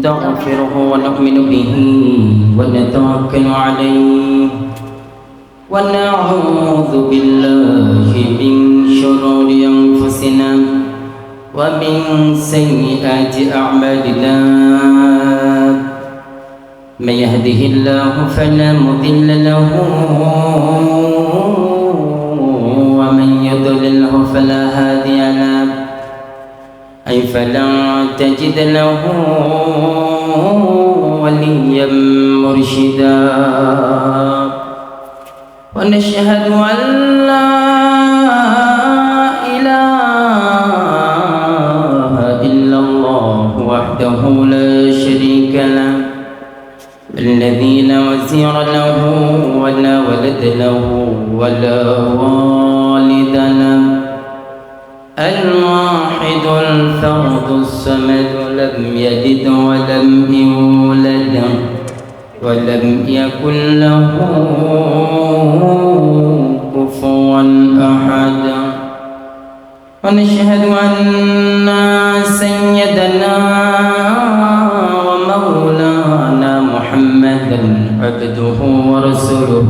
نستغفره ونؤمن به ونتوكل عليه ونعوذ بالله من شرور أنفسنا ومن سيئات أعمالنا من يهده الله فلا مضل له ومن يضلله فلا هادي له أي فلا تجد له وليا مرشدا ونشهد أن لا إله إلا الله وحده لا شريك له الذي لا وزير له ولا ولد له ولا والد له الواحد الفرد الصمد لم يلد ولم يولد ولم يكن له كفوا أحد ونشهد أن سيدنا ومولانا محمدا عبده ورسوله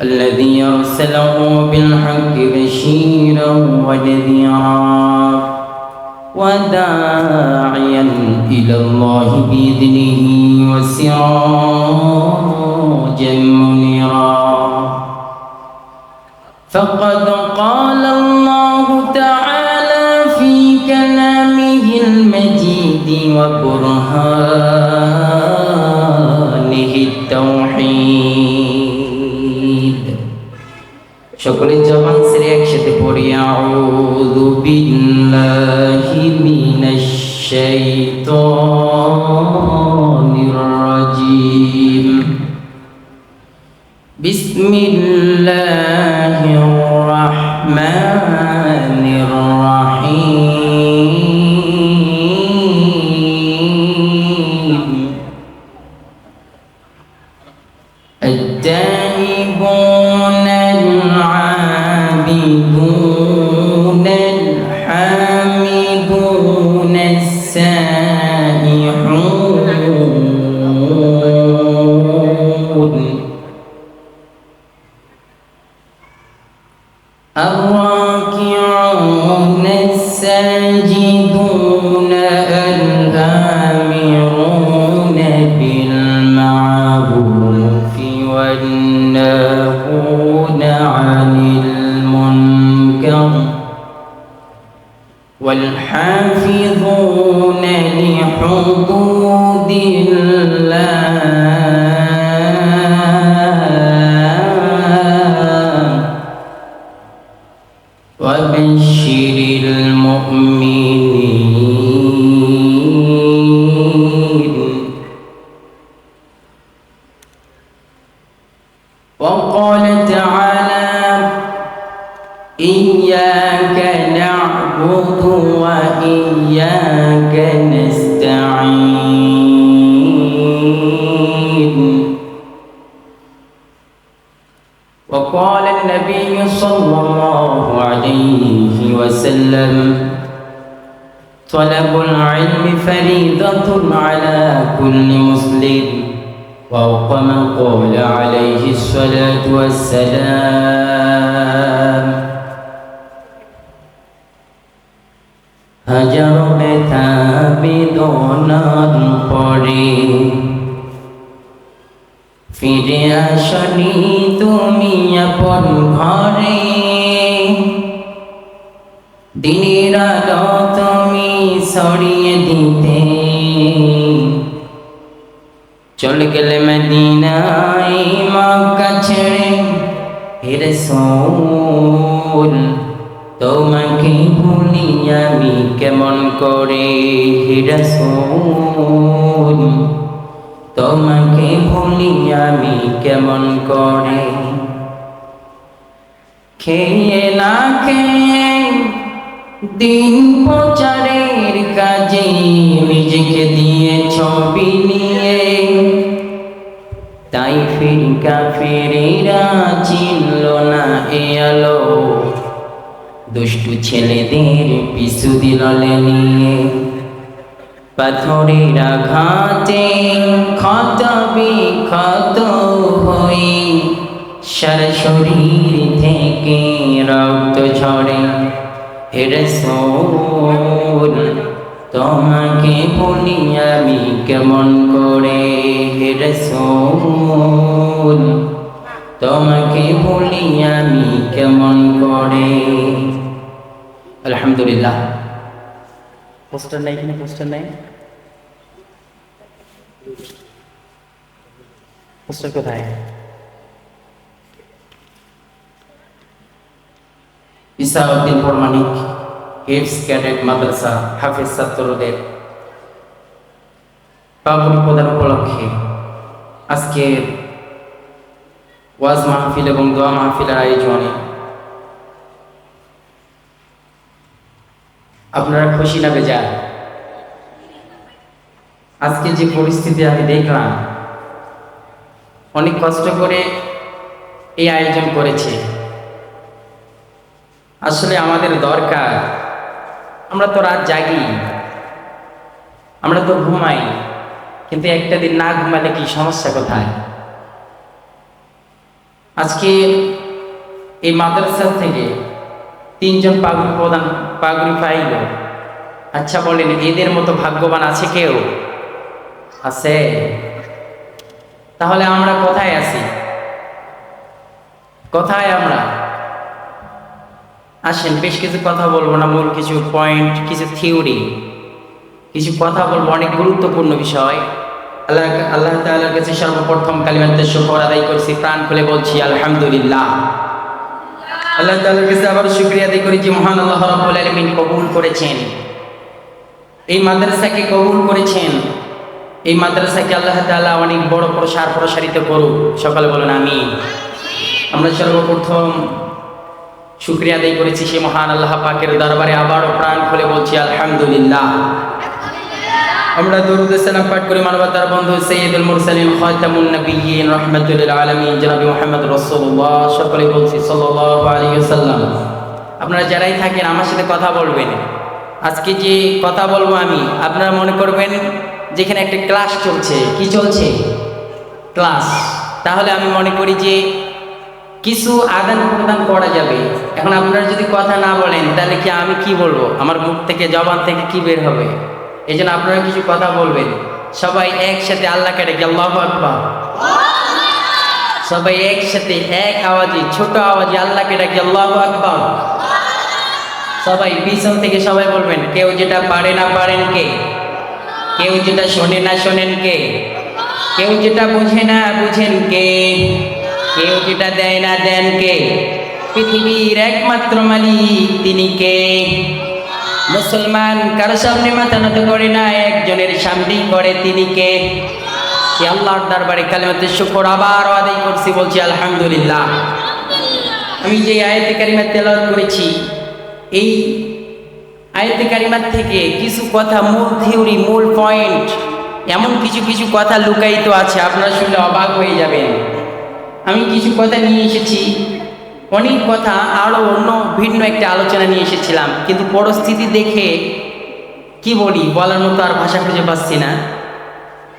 الذي أرسله بالحق بشيرا ونذيرا وداعيا إلى الله بإذنه وسراجا منيرا فقد قال الله تعالى في كلامه المجيد وبرهانه التوحيد সকলে জবান ছেড়ে একসাথে পড়ি আউযু বিল্লাহি মিনাশ শাইতানির রাজিম বিসমিল্লাহির রাহমানির রাহিম التائبون العابدون الحامدون السائحون الراكعون الساجدون الآمرون بالمعروف والناهون عن المنكر والحافظون لحدود الله وبشر المؤمنين وقال تعالى إياك نعبد وإياك نستعين وقال النبي صلى الله عليه وسلم طلب العلم فريضة على كل مسلم وكما قال عليه الصلاة والسلام হাজার ব্যথা বেদনার পরে ফিরে আসনি তুমি আপন ঘরে দিনের আলো তুমি ছড়িয়ে দিতে চলে গেলে মদিনায় মক্কা ছেড়ে হে রাসূল তোমাকে ভুলি আমি কেমন করে হে রাসূল তোমাকে ভুলি আমি কেমন করে খেয়ে না খেয়ে দিন প্রচারের কাজে নিজেকে দিয়ে ছবি নিয়ে তাই ফির কাফেরেরা চিনল না এ আলো দুষ্টু ছেলেদের পিছু দিল নিয়ে পাথরের আঘাতে ক্ষত বিক্ষত হয়ে সারা শরীর থেকে রক্ত ঝরে। হে রাসূল তোমাকে ভুলি আমি কেমন করে, হে রাসূল তোমাকে ভুলি আমি কেমন করে। আলহামদুলিল্লাহ। পোস্টার নাই, এখানে পোস্টার নাই, পোস্টার কোথায়? ইসাউদ্দিন পরমাণিক হিফজ ক্যাডেট মাদ্রাসা হাফেজ ছাত্রদের পাবনী প্রদান উপলক্ষে আজকে ওয়াজ মাহফিল এবং দোয়া মাহফিলের আয়োজনে আপনারা খুশি না বেজার? আজকে যে পরিস্থিতি আমি দেখলাম, অনেক কষ্ট করে এই আয়োজন করেছে। আসলে আমাদের দরকার, আমরা তো রাত জাগি, আমরা তো ঘুমাই, কিন্তু একটা দিন না ঘুমালে কি সমস্যা কোথায়? আজকে এই মাদ্রাসা থেকে 3 জন পাগড়ি পাইল। আচ্ছা বলেন, এদের মতো ভাগ্যবান আছে কেউ? আছে? তাহলে আমরা কোথায় আছি? কোথায় আমরা? আসেন, বেশ কিছু কথা বলবো না, মূল কিছু পয়েন্ট, কিছু থিওরি, কিছু কথা বলবো, অনেক গুরুত্বপূর্ণ বিষয়। আল্লাহ তাআলার কাছে সর্বপ্রথম কালিমাতে শুকর আদায় করছি, প্রাণ খুলে বলছি আলহামদুলিল্লাহ। আল্লাহ তাআলার কাছে আবার শুকরিয়া আদায় করি যে মহান আল্লাহ রাব্বুল আলামিন কবুল করেছেন, এই মাদ্রাসাকে কবুল করেছেন। এই মাদ্রাসাকে আল্লাহ তাআলা অনেক বড় প্রসারিত করুক। সকালে বলেন আমিন। আমরা সর্বপ্রথম শুকরিয়া আদায় করেছি সে মহান আল্লাহ পাকের দরবারে, আবারও প্রাণ খুলে বলছি আলহামদুলিল্লাহ। আমরা দরুদ সালাম পাঠ করি মানবতার বন্ধু সাইয়্যিদুল মুরসালিন খাতামুন নবিয়্যিন রাহমাতুল লিল আলামিন জনাব মুহাম্মদ রাসূলুল্লাহ, সকলে বলছি সাল্লাল্লাহু আলাইহি ওয়াসাল্লাম। আপনারা যারাই থাকেন আমার সাথে কথা বলবেন। আজকে যে কথা বলবো আমি, আপনারা মনে করবেন যেখানে একটা ক্লাস চলছে। কি চলছে? ক্লাস। তাহলে আমি মনে করি যে কিছু আদান প্রদান করা যাবে। এখন আপনারা যদি কথা না বলেন তাহলে কি আমি কি বলবো? আমার মুখ থেকে, জবান থেকে কি বের হবে? এই জন্য আপনারা কিছু কথা বলবেন। সবাই একসাথে আল্লাহকে ডেকে আল্লাহু আকবার। সবাই একসাথে এক আওয়াজে, ছোট আওয়াজে আল্লাহকে ডেকে আল্লাহু আকবার। সবাই পিছন থেকে সবাই বলবেন, কেউ যেটা পারে না পারেন কে, কেউ যেটা শোনে না শোনেন কে, কেউ যেটা বুঝে না বুঝেন কে, কেউ যেটা দেয় না দেন কে, পৃথিবীর একমাত্র মালিক তিনি কে। মুসলমান কারো সামনে মাথা নত করে না, একজনের সামনেই করে, তিনি কে? সে আল্লাহর দরবারে কালিমাতে শুকর আবার আদায় করছি, বলছি আলহামদুলিল্লাহ। আমি যে আয়াতে কারিমা তেলাওয়াত করেছি, এই আয়াতে কারিমা থেকে কিছু কথা, মূল থিওরি, মূল পয়েন্ট, এমন কিছু কথা লুকায়িত আছে, আপনারা শুনলে অবাক হয়ে যাবেন। আমি কিছু কথা নিয়ে এসেছি, অনেক কথা আরও অন্য ভিন্ন একটা আলোচনা নিয়ে এসেছিলাম, কিন্তু পরিস্থিতি দেখে কি বলি, বলার মতো আর ভাষা খুঁজে পাচ্ছি না।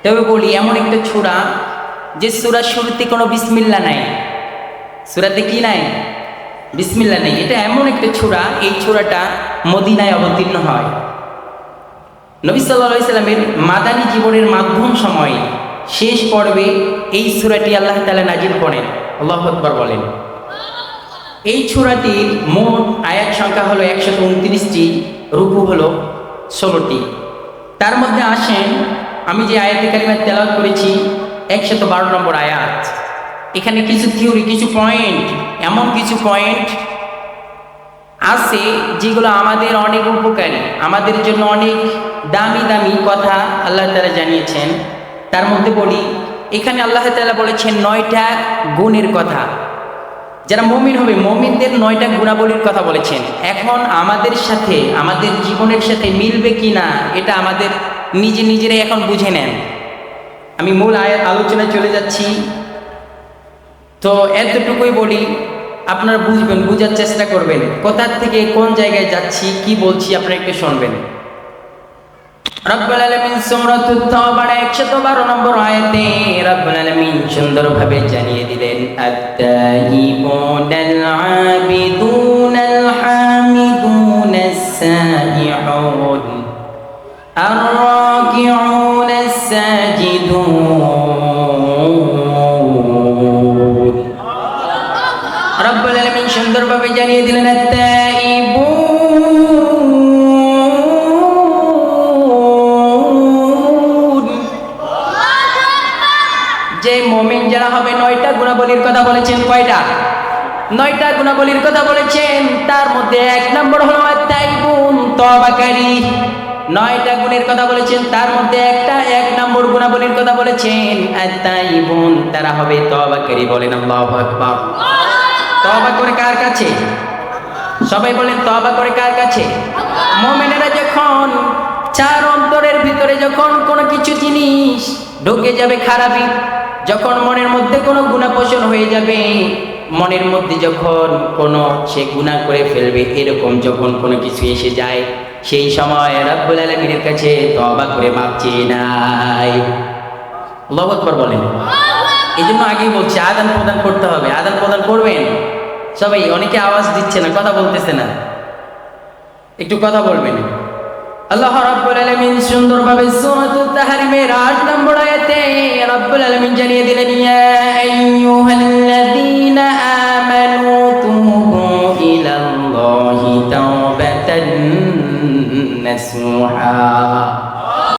তবে বলি, এমন একটা সূরা যে সূরার শুরুতে কোনো বিসমিল্লাহ নাই। সূরাতে কি নাই? বিসমিল্লাহ নেই। এটা এমন একটা সূরা, এই সূরাটা মদিনায় অবতীর্ণ হয়। নবী সাল্লাল্লাহু আলাইহি সাল্লামের মাদানী জীবনের মাধ্যম সময়ে শেষ পর্বে এই সূরাটি আল্লাহ তাআলা নাজিল করেন। আল্লাহু আকবার বলেন। এই সূরাটির মোট আয়াত সংখ্যা হলো 129টি, রুকু হলো 16টি। তার মধ্যে আসেন, আমি যে আয়াতে কারিমা তেলাওয়াত করেছি 112 নম্বর আয়াত। এখানে কিছু থিওরি, কিছু পয়েন্ট, এমন কিছু পয়েন্ট আছে যেগুলো আমাদের অনেক উপকারী, আমাদের জন্য অনেক দামি দামি কথা আল্লাহ তাআলা জানিয়েছেন। তার মধ্যে বলি, এখানে আল্লাহ তাআলা বলেছেন 9টা গুণের কথা। যারা মুমিন হবে, মুমিনদের 9টা গুণাবলীর কথা বলেছেন। এখন আমাদের সাথে, আমাদের জীবনের সাথে মিলবে কি না, এটা আমাদের নিজেরাই এখন বুঝে নেন। আমি মূল আলোচনায় চলে যাচ্ছি, তো এতটুকুই বলি, আপনারা বুঝবেন, বুঝার চেষ্টা করবেন, কোথা থেকে কোন জায়গায় যাচ্ছি, কি বলছি, আপনারা একটু শুনবেন। রব্বুল আলামিন সূরাতুত তাওবার 112 নম্বর আয়াতে রব্বুল আলামিন সুন্দরভাবে জানিয়ে দিলেন আত-তাইয়িবুনাল আবিদুনাল হামিদুনাস সাইয়ুন আর-রাকিউনাস সাজিদুন। রব্বুল আলামিন সুন্দরভাবে জানিয়ে দিলেন আত-তাইয়িবুন যে মুমিন যারা হবে 9টা গুণাবলীর কথা বলেছেন। কয়টা? 9টা গুণাবলীর কথা বলেছেন। তার মধ্যে 1 নম্বর হলো আত-তাইবুন, তওবাকারী। 9টা গুণের কথা বলেছেন, তার মধ্যে 1 নম্বর গুণাবলীর কথা বলেছেন আত-তাইবুন, তারা হবে তওবাকারী। বলেন আল্লাহু আকবার। তওবা করে কার কাছে? সবাই বলেন তওবা করে কার কাছে? মুমিনেরা যখন চার অন্তরের ভিতরে যখন কোনো কিছু জিনিস ঢুকে যাবে খারাপি, যখন মনের মধ্যে কোনো গুনাহ পোষণ হয়ে যাবে, মনের মধ্যে যখন কোনো সে গুনাহ করে ফেলবে, এরকম যখন কোনো কিছু এসে যায়, সেই সময় রব্বুল আলামিনের কাছে তওবা করে মাপ চেয়ে নাই। আল্লাহু আকবার বলেন। এই জন্য আগেই বলছি আদান প্রদান করতে হবে। আদান প্রদান করবেন সবাই। অনেকে আওয়াজ দিচ্ছে না, কথা বলতেছে না, একটু কথা বলবেন। আল্লাহ রাব্বুল আলামিন সুন্দরভাবে সূরাতুত তাহরিমের 8 নম্বর আয়াতে রাব্বুল আলামিন জানিয়ে দিলেন ইয়া আইয়ুহাল্লাযীনা আমানু তুবু ইলাল্লাহি তাওবাতান নাসুহা।